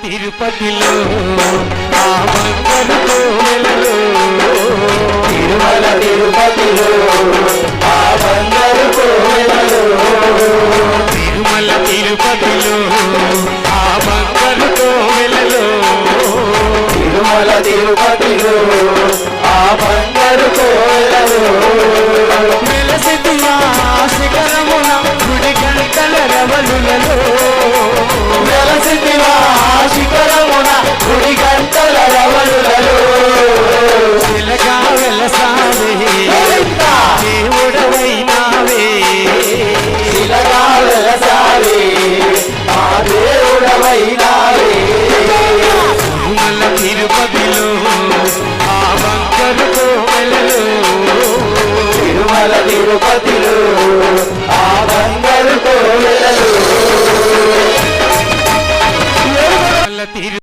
తిరుపతిలో ఆ బంగారు కోవెలలో తిరుమల తిరుపతిలో ఆ బంగారు కోవెలలో తిరుమల తిరుపతిలో ఆ బంగారు కోవెలలో తిరుమల తిరుపతిలో ఆ బంగారు కోవెలలో వెలసితివా శిఖరమున గుడి గంటల రవలులలో వెలసితివా శిఖరమున గుడి గంటల రవలులలో శిలగా వెలసావే దేవుడవైనావే శిలగా వెలసావే ఆ దేవుడవైనావే తిరుమల తిరుపతిలో ఆ బంగారు కోవెలలో తిరుమల తిరుపతిలో ఆ బంగారు కోవెలలో